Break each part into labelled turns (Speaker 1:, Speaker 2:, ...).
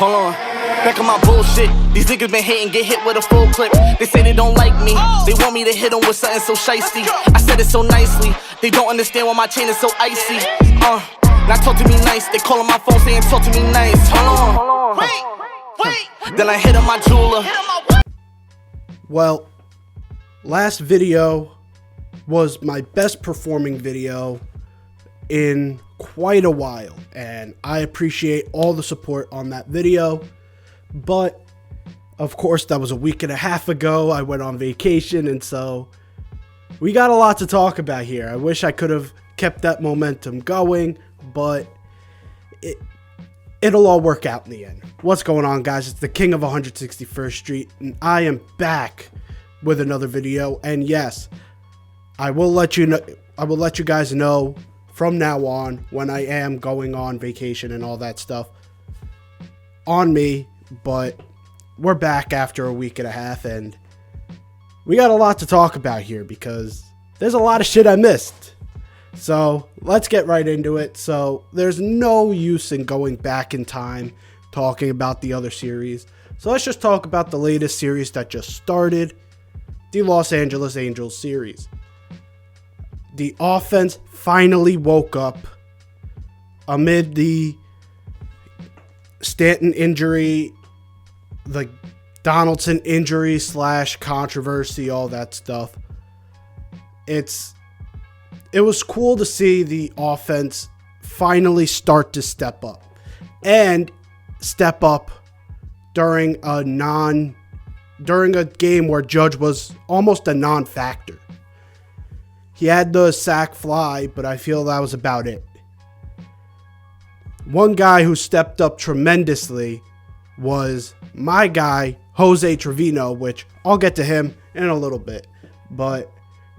Speaker 1: Hold on. Back on my bullshit. These niggas been hating, get hit with a full clip. They say they don't like me. They want me to hit them with something so shiesty. I said it so nicely. They don't understand why my chain is so icy. Now talk to me nice. They calling my phone saying talk to me nice. Hold on. Wait. Then I hit on my jeweler.
Speaker 2: Well, last video was my best performing video in quite a while, and I appreciate all the support on that video. But of course, that was a week and a half ago. I went on vacation, and so we got a lot to talk about here. I wish I could have kept that momentum going, but it'll all work out in the end. What's going on, guys? It's the King of 161st Street, and I am back with another video. And yes, I will let you know. I will let you guys know from now on when I am going on vacation and all that stuff on me. But we're back after a week and a half, and we got a lot to talk about here because there's a lot of shit I missed. So let's get right into it. So there's no use in going back in time talking about the other series. So let's just talk about the latest series that just started, the Los Angeles Angels series. The offense finally woke up amid the Stanton injury, the Donaldson injury / controversy, all that stuff. It was cool to see the offense finally start to step up, and step up during a game where Judge was almost a non-factor. He had the sac fly, but I feel that was about it. One guy who stepped up tremendously was my guy, Jose Trevino, which I'll get to him in a little bit. But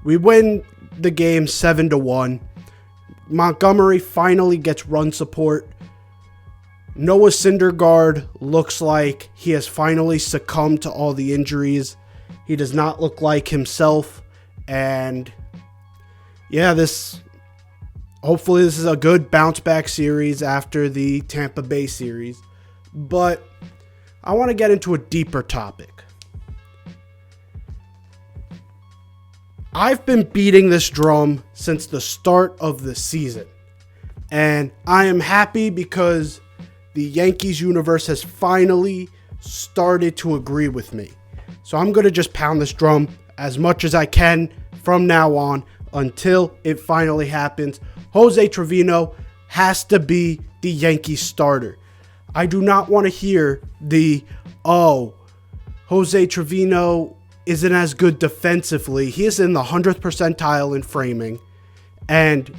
Speaker 2: we win the game 7-1. Montgomery finally gets run support. Noah Syndergaard looks like he has finally succumbed to all the injuries. He does not look like himself. And yeah, hopefully this is a good bounce back series after the Tampa Bay series. But I want to get into a deeper topic. I've been beating this drum since the start of the season, and I am happy because the Yankees universe has finally started to agree with me. So I'm going to just pound this drum as much as I can from now on until it finally happens. Jose Trevino has to be the Yankees starter. I do not want to hear Jose Trevino isn't as good defensively. He is in the 100th percentile in framing. And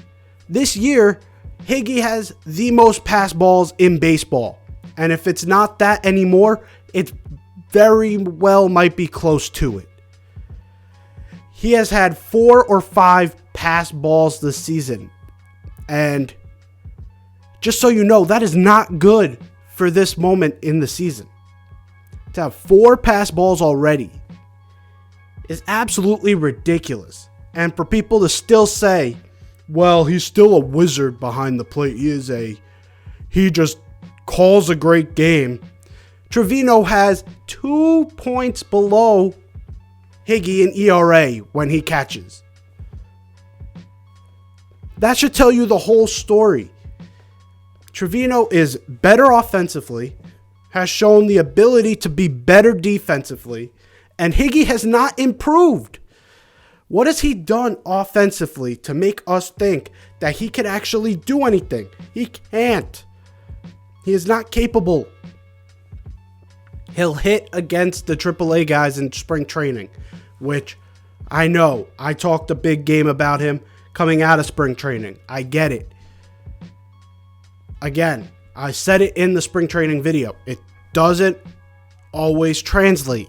Speaker 2: this year, Higgy has the most pass balls in baseball. And if it's not that anymore, it very well might be close to it. He has had 4 or 5 pass balls this season. And just so you know, that is not good for this moment in the season. To have 4 pass balls already is absolutely ridiculous. And for people to still say, well, he's still a wizard behind the plate. He just calls a great game. Trevino has 2 points below Higgy in ERA when he catches. That should tell you the whole story. Trevino is better offensively, has shown the ability to be better defensively, and Higgy has not improved. What has he done offensively to make us think that he can actually do anything? He can't. He is not capable. He'll hit against the AAA guys in spring training, which I know. I talked a big game about him coming out of spring training. I get it. Again, I said it in the spring training video. It doesn't always translate.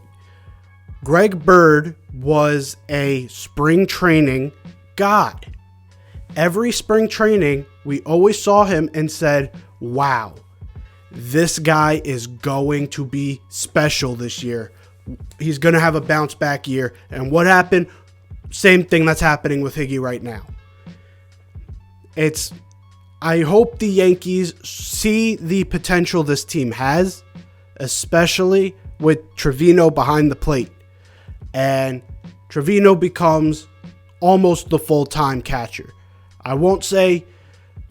Speaker 2: Greg Bird was a spring training god. Every spring training, we always saw him and said, wow, this guy is going to be special this year. He's going to have a bounce back year. And what happened? Same thing that's happening with Higgy right now. I hope the Yankees see the potential this team has. especially with Trevino behind the plate. And Trevino becomes almost the full-time catcher. I won't say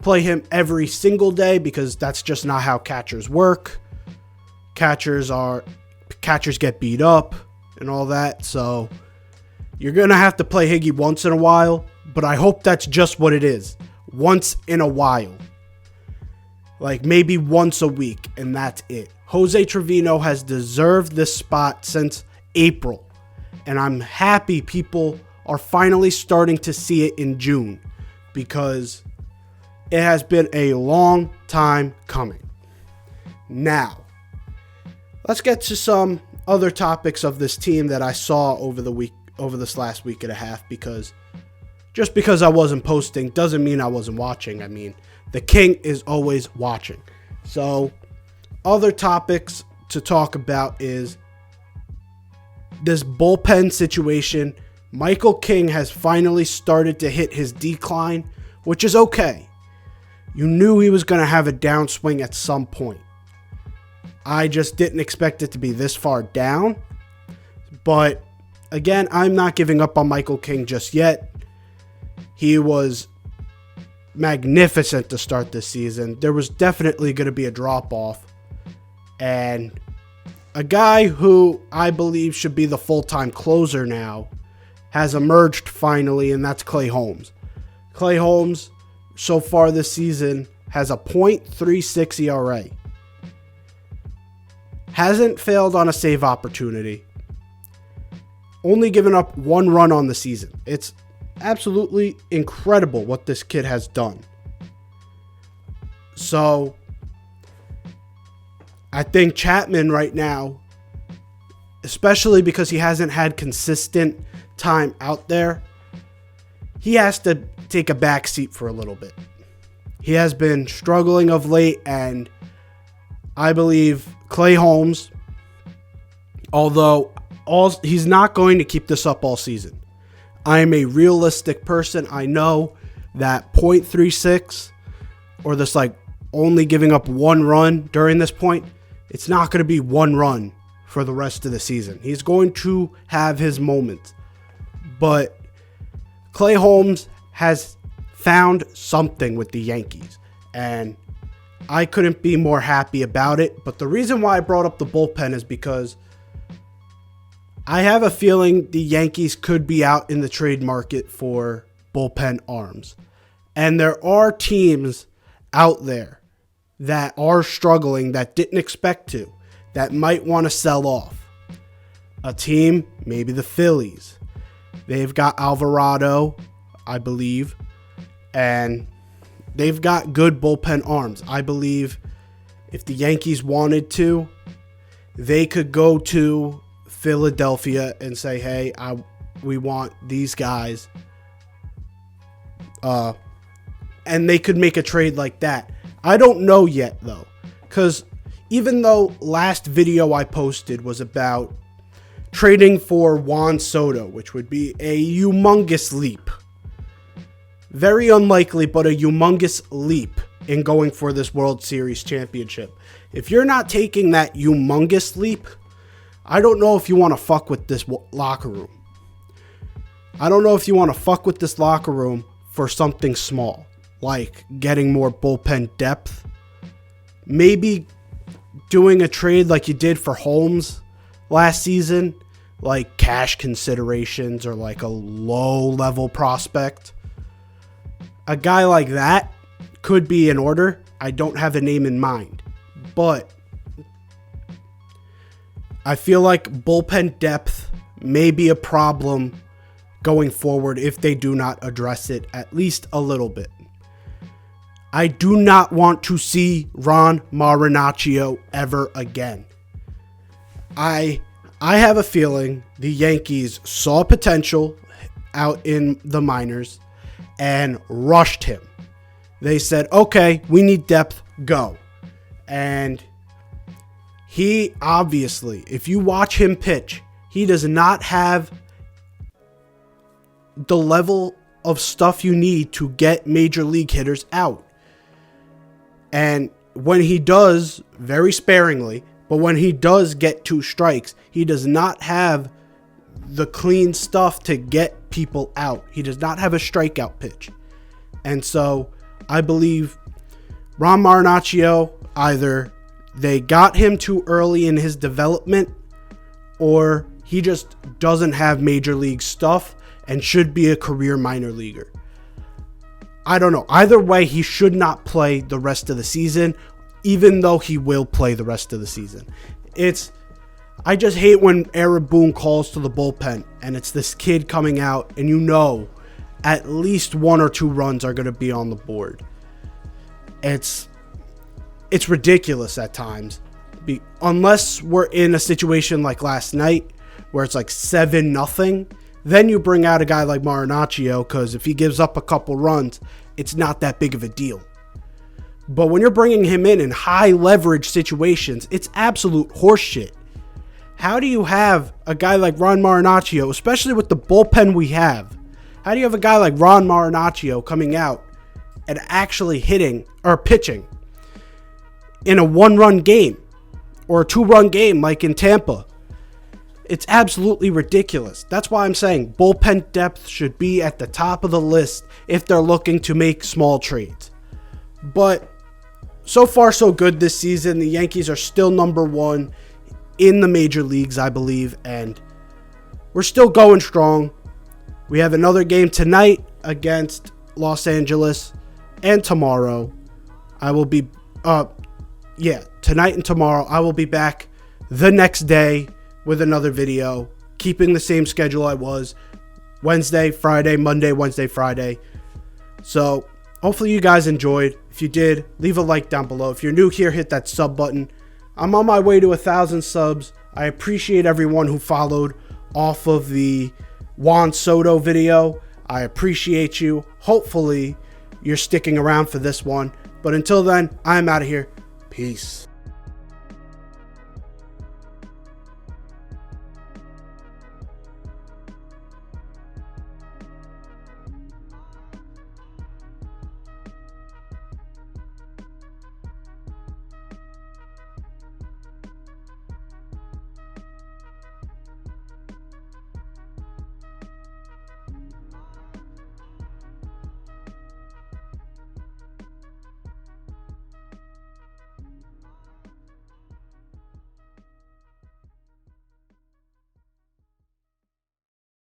Speaker 2: play him every single day because that's just not how catchers work. Catchers get beat up and all that, so you're going to have to play Higgy once in a while, but I hope that's just what it is. Once in a while. Like maybe once a week, and that's it. Jose Trevino has deserved this spot since April, and I'm happy people are finally starting to see it in June because it has been a long time coming. Now, let's get to some other topics of this team that I saw over this last week and a half, because just because I wasn't posting doesn't mean I wasn't watching. I mean, the king is always watching. So, other topics to talk about is this bullpen situation. Michael King has finally started to hit his decline, which is okay. You knew he was going to have a downswing at some point. I just didn't expect it to be this far down. But again, I'm not giving up on Michael King just yet. He was magnificent to start this season. There was definitely going to be a drop-off. And a guy who I believe should be the full-time closer now has emerged finally, and that's Clay Holmes. Clay Holmes, so far this season, has a .36 ERA. Hasn't failed on a save opportunity. Only given up one run on the season. It's absolutely incredible what this kid has done. So, I think Chapman right now, especially because he hasn't had consistent time out there, he has to take a back seat for a little bit. He has been struggling of late, and I believe Clay Holmes, although he's not going to keep this up all season. I am a realistic person. I know that .36 or this only giving up one run during this point, it's not going to be one run for the rest of the season. He's going to have his moments. But Clay Holmes has found something with the Yankees, and I couldn't be more happy about it. But the reason why I brought up the bullpen is because I have a feeling the Yankees could be out in the trade market for bullpen arms. And there are teams out there that are struggling that didn't expect to, that might want to sell off. A team, maybe the Phillies. They've got Alvarado, I believe, and they've got good bullpen arms. I believe if the Yankees wanted to, they could go to Philadelphia and say, hey, we want these guys. And they could make a trade like that. I don't know yet, though, because even though last video I posted was about trading for Juan Soto, which would be a humongous leap. Very unlikely, but a humongous leap in going for this World Series championship. If you're not taking that humongous leap, I don't know if you want to fuck with this locker room. I don't know if you want to fuck with this locker room for something small, like getting more bullpen depth. Maybe doing a trade like you did for Holmes last season, like cash considerations or like a low-level prospect. A guy like that could be in order. I don't have a name in mind, but I feel like bullpen depth may be a problem going forward if they do not address it at least a little bit. I do not want to see Ron Marinaccio ever again. I have a feeling the Yankees saw potential out in the minors and rushed him. They said, okay, we need depth, go. And he obviously, if you watch him pitch, he does not have the level of stuff you need to get major league hitters out. And when he does, very sparingly, But when he does get 2 strikes, he does not have the clean stuff to get people out. He does not have a strikeout pitch. And so I believe Ron Marinaccio, either they got him too early in his development, or he just doesn't have major league stuff and should be a career minor leaguer. I don't know. Either way, he should not play the rest of the season, even though he will play the rest of the season. I just hate when Aaron Boone calls to the bullpen and it's this kid coming out and you know at least 1 or 2 runs are going to be on the board. It's ridiculous at times. Unless we're in a situation like last night where it's like 7-0, then you bring out a guy like Marinaccio, because if he gives up a couple runs, it's not that big of a deal. But when you're bringing him in high leverage situations, it's absolute horseshit. How do you have a guy like Ron Marinaccio, especially with the bullpen we have? How do you have a guy like Ron Marinaccio coming out and actually hitting or pitching in a 1-run game or a 2-run game like in Tampa? It's absolutely ridiculous. That's why I'm saying bullpen depth should be at the top of the list if they're looking to make small trades. But so far, so good this season. The Yankees are still number 1 in the major leagues, I believe, and we're still going strong. We have another game tonight against Los Angeles, and tomorrow I will be, tonight and tomorrow I will be back the next day with another video, keeping the same schedule I was. Wednesday, Friday, Monday, Wednesday, Friday. So hopefully you guys enjoyed. If you did, leave a like down below. If you're new here, hit that sub button. I'm on my way to 1,000 subs. I appreciate everyone who followed off of the Juan Soto video. I appreciate you. Hopefully you're sticking around for this one. But until then, I'm out of here. Peace.